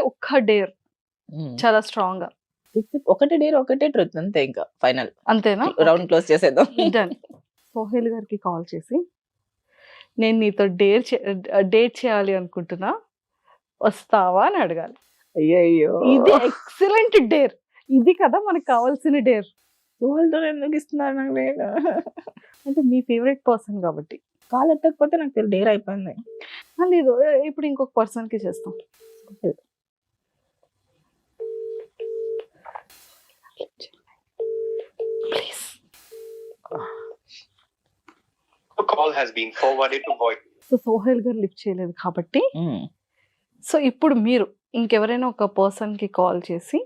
ఒక్క డేర్ చాలా స్ట్రాంగ్ గా, ఒకటే డేర్ ఒకటే ట్రూత్ అంతే, ఇంకా ఫైనల్ అంతేనా? రౌండ్ క్లోజ్ చేసేద్దాం. Done. సోహెల్ గారికి కాల్ చేసి నేను నీతో డేట్ చేయాలి అనుకుంటున్నా, వస్తావా అని అడగాలి. అయ్యో ఇది ఎక్సలెంట్ డేర్. ఇది కదా మనకు కావాల్సిన డేర్. సోహెల్తో ఎందుకు ఇస్తున్నారు నాకు నేను? అంటే మీ ఫేవరెట్ పర్సన్ కాబట్టి. కాల్ ఎత్తకపోతే నాకు డేర్ అయిపోయింది. లేదు, ఇప్పుడు ఇంకొక పర్సన్ కి చేస్తాం. Please. Call has been forwarded to voice. So Sohel garu lift చేయలేదు కాబట్టి, సో ఇప్పుడు మీరు ఇంకెవరైనా ఒక పర్సన్ కి కాల్ చేసి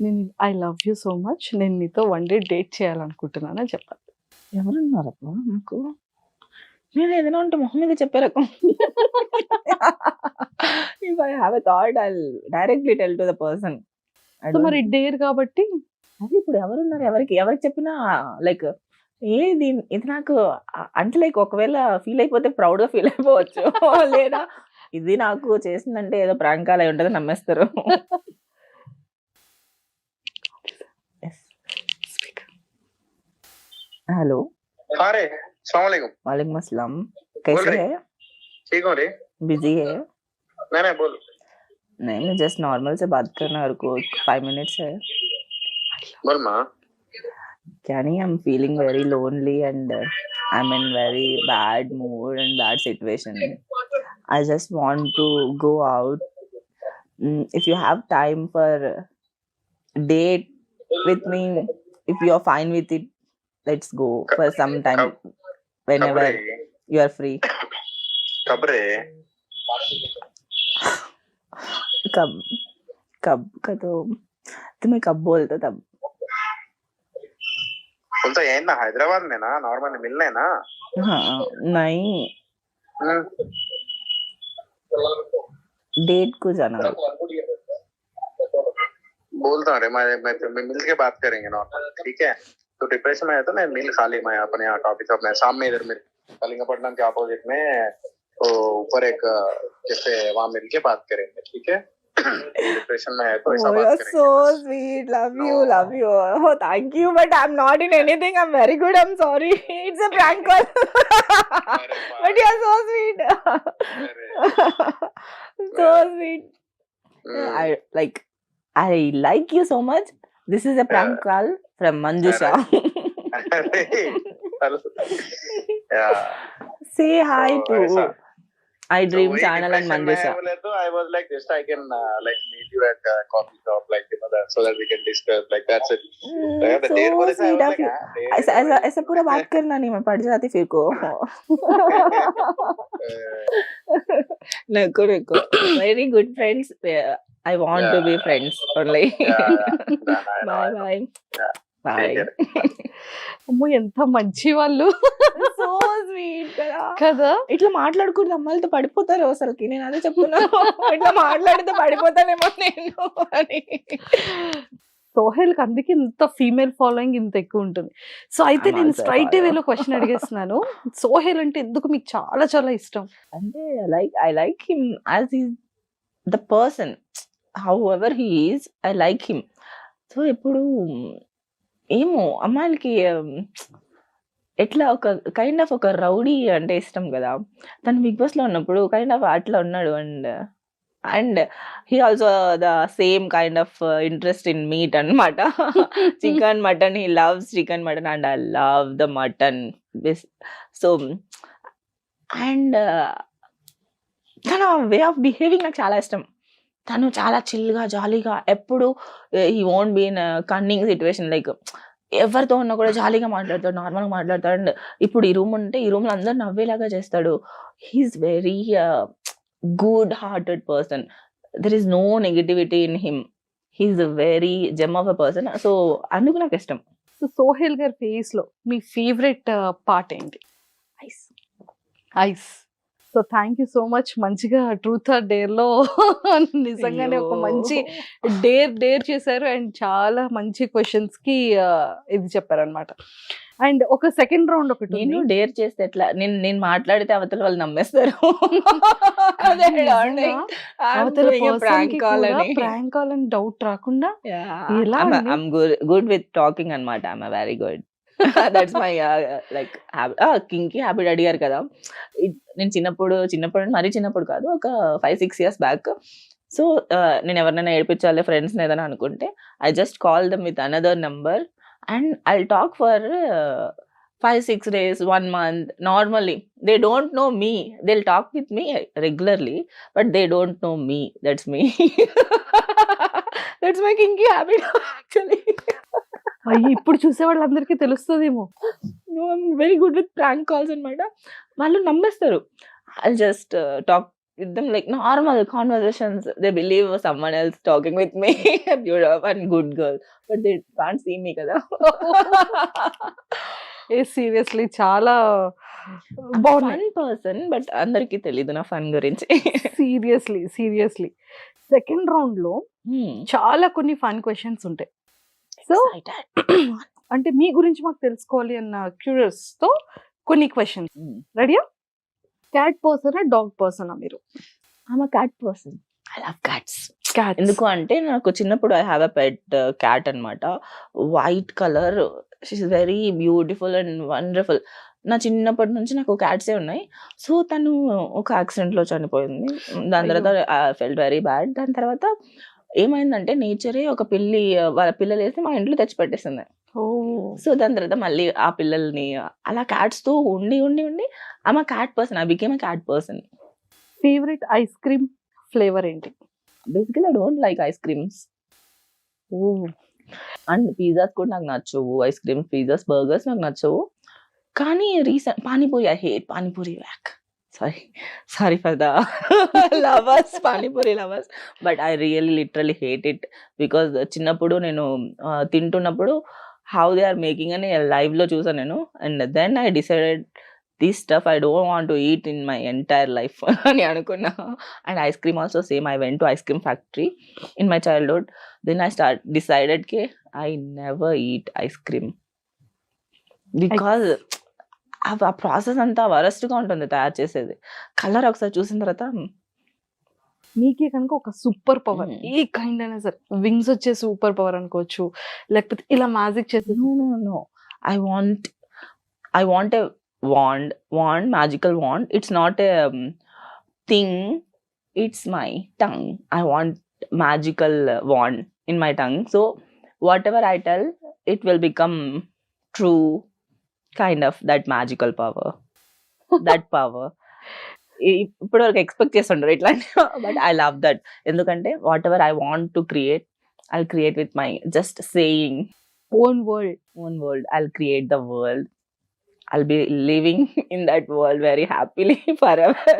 నేను I love you so much, నేను నీతో వన్ డే డేట్ చేయాలనుకుంటున్నానని చెప్పాలి. ఎవరున్నారప్ప నాకు? నేను ఏదైనా ఉంటే మొహం మీద చెప్పే రకం. If I have a thought, I'll directly tell to the person. So మరి డేర్ కాబట్టి అది ఇప్పుడు ఎవరున్నారు, ఎవరికి చెప్పినా లైక్ ఇది నాకు అంటే లైక్ ఒకవేళ ఫీల్ అయిపోతే ప్రౌడ్ గా ఫీల్ అయిపోవచ్చు. లేదా ఇది నాకు చేసిందంటే ఏదో ప్రాంకాలు అయి ఉంటది, నమ్మేస్తారు. हेलो, हाँ रे, अस्सलाम वालेकुम। वालेकुम अस्सलाम। कैसे बोल रे। है? ठीक हो रे? बिजी है? नहीं बोल। नहीं, जस्ट नॉर्मल से बात करना है, को 5 मिनट्स है। बोल माँ। क्या नहीं, I am feeling very lonely and I am in very bad mood and bad situation. I just want to go out. If you have time for date with me, if you are fine with it, let's go for some time whenever you are free. कब रे? कब का तो तुम्हें कब बोलता तब? बोलता यही ना, हैदराबाद में ना नॉर्मल मिलने ना। हाँ नहीं, डेट को जाना है। बोलता रे, मैं मिल के बात करेंगे नॉर्मल, ठीक है? तो डिप्रेशन में है तो मैं मिल खाली मैं अपने यहाँ कॉफी शॉप में सामने इधर में कलिंगपट्टनम के अपोजिट में तो ऊपर एक कैफे, वहाँ मिल के बात करेंगे, ठीक है? डिप्रेशन में है तो ऐसा बात करेंगे. So sweet, love you. Oh, thank you, but I'm not in anything. I'm very good. I'm sorry. It's a prank call. But you're so sweet. So sweet. I like you so much. This is a prank call from Manjusha. Yeah. Say hi to I Dream वही channel and depression में Manjusha. बोले तो I was like just I can like meet you at a coffee shop, like you know that, so that we can discuss, like that's it. The So date बोले तो I sweet was of like you. ऐसा पूरा बात करना नहीं, मैं पड़ जाती फिर को. नको. Very good friends. I want to be friends only. Bye. Bye. అమ్మో ఎంత మంచి వాళ్ళు. సో స్వీట్ కదా. కదా, ఇట్లా మాట్లాడకూడదు, అమ్మాయిలతో పడిపోతారు అసలుకి. నేను అదే చెప్తున్నా, ఇట్లా మాట్లాడితే పడిపోతానేమో నేను అని. సోహెల్ కి అందుకే ఇంత ఫీమేల్ ఫాలోయింగ్ ఇంత ఎక్కువ ఉంటుంది. సో అయితే I'm నేను also స్ట్రైట్ follow. వేలో క్వశ్చన్ అడిగేస్తున్నాను. సోహెల్ అంటే ఎందుకు మీకు చాలా చాలా ఇష్టం? అంటే I like him as he's the person, however he is, I like him. So ఇప్పుడు ఏమో అమ్మాయిలకి ఎట్లా ఒక కైండ్ ఆఫ్ ఒక రౌడీ అంటే ఇష్టం కదా. తను బిగ్ బాస్ లో ఉన్నప్పుడు కైండ్ ఆఫ్ అట్లా ఉన్నాడు. And he also the same kind of interest in meat అన్నమాట. Chicken mutton, he loves chicken mutton and I love the mutton. So and తన వే ఆఫ్ బిహేవింగ్ నాకు చాలా ఇష్టం. తను చాలా చిల్గా జాలీగా, ఎప్పుడు he won't be in cunning situation. Like ఎవరితో ఉన్నా కూడా జాలీగా మాట్లాడతాడు, నార్మల్గా మాట్లాడతాడు. అండ్ ఇప్పుడు ఈ రూమ్ ఉంటే ఈ రూమ్ లో అందరు నవ్వేలాగా చేస్తాడు. He's very good hearted person. There is no negativity in him. He's a very gem of a person. So అందుకు నాకు ఇష్టం. సో సోహెల్ గారి ఫేస్ లో మీ ఫేవరెట్ పార్ట్ ఏంటి? Eyes. So thank you so much. మంచిగా ట్రూత్ ఆర్ డేర్ లో నిజంగానే ఒక మంచి డేర్ చేశారు అండ్ చాలా మంచి క్వశ్చన్స్ కి ఇది చెప్పారనమాట. అండ్ ఒక సెకండ్ రౌండ్ ఒకటి నేను ఉంది. డేర్ చేస్తే ఎట్లా, నేను మాట్లాడితే అవతల వాళ్ళు నమ్మేస్తారు. అదే నిజంగా అవతల పర్సన్ కి కూడా ప్రాంక్ కాల్ అని డౌట్ రాకుండా ఎలా అండి? ఐమ్ గుడ్ విత్ టాకింగ్ అన్నమాట. I'm very good. That's my like కింకి హ్యాబిట్ అడిగారు కదా. నేను చిన్నప్పుడు మరీ చిన్నప్పుడు కాదు, ఒక 5-6 years బ్యాక్. సో నేను ఎవరినైనా ఏడిపించాలి ఫ్రెండ్స్ ఏదైనా అనుకుంటే, I just call them with another number and I talk for 5-6 days, 1 month. Normally they don't know me, they'll talk with me regularly, but they don't know me. That's me. That's my kinky habit actually. అయ్యి ఇప్పుడు చూసే వాళ్ళందరికీ తెలుస్తుందేమో. No, I'm very good with prank calls అన్నమాట. వాళ్ళు నమ్మేస్తారు. I'll just talk with them like normal conversations. They believe someone else talking with me. Beautiful and good girl, but they can't see me కదా. Seriously చాలా బాగున్నాయి. Fun person, but అందరికీ తెలీదు నా fun గురించి. Seriously second round లో చాలా కొన్ని ఫన్ క్వశ్చన్స్ ఉంటాయి. సో అంటే మీ గురించి మాకు తెలుసుకోవాలి అన్న క్యూరియస్ తో కొన్ని క్వశ్చన్స్. రెడీయా? క్యాట్ పర్సనా డాగ్ పర్సనా మీరు? I'm cat person. I love cats. Cat ఎందుకు అంటే నాకు చిన్నప్పుడు I have a pet cat అన్నమాట. White colour, she's very beautiful and wonderful. నా చిన్నప్పటి నుంచి నాకు క్యాట్సే ఉన్నాయి. సో తను ఒక యాక్సిడెంట్లో చనిపోయింది. దాని తర్వాత ఐ ఫెల్ట్ వెరీ బ్యాడ్. దాని తర్వాత ఏమైందంటే నేచరే ఒక పిల్లి వాళ్ళ పిల్లలు వేసి మా ఇంట్లో తెచ్చిపెట్టేసింది. సో దాని తర్వాత మళ్ళీ ఆ పిల్లల్ని అలా క్యాట్స్ తో ఉండి I'm cat person. I became cat person. Favourite ice cream flavour ఏంటి? Basically I don't like ice creams. And pizzas కూడా నాకు నచ్చవు. ఐస్ క్రీమ్, పిజ్జాస్, బర్గర్స్ నాకు నచ్చవు. కానీ recent panipuri, I hate panipuri. Sorry for the lovers, panipuri lovers, but I really literally hate it because చిన్నప్పుడు నేను తింటున్నప్పుడు how they are making అని live లో చూసాను నేను. And then I decided this stuff I don't want to eat in my entire life అని అనుకున్నా. And ice cream also same. I went to ice cream factory in my childhood. Then I decided ke I never eat ice cream because ఆ process అంతా వరస్ట్గా ఉంటుంది తయారు చేసేది. Colour ఒకసారి చూసిన తర్వాత మీకే కనుక ఒక సూపర్ పవర్ ఏ కైండ్ అయినా సరే, వింగ్స్ వచ్చే సూపర్ పవర్ అనుకోవచ్చు, లేకపోతే ఇలా మ్యాజిక్ చేసే. No I want a wand, magical wand. It's not a thing, it's my tongue. I want magical wand in my tongue. So whatever I tell, it will become true. Kind of that magical power. That power. ఇప్పుడు వరకు expect చేస్తుంటారు ఇట్లా, but I love that. ఎందుకంటే what ever I want to create, I create with my just saying. Own world. I'll create the world. I'll be living in that world very happily forever.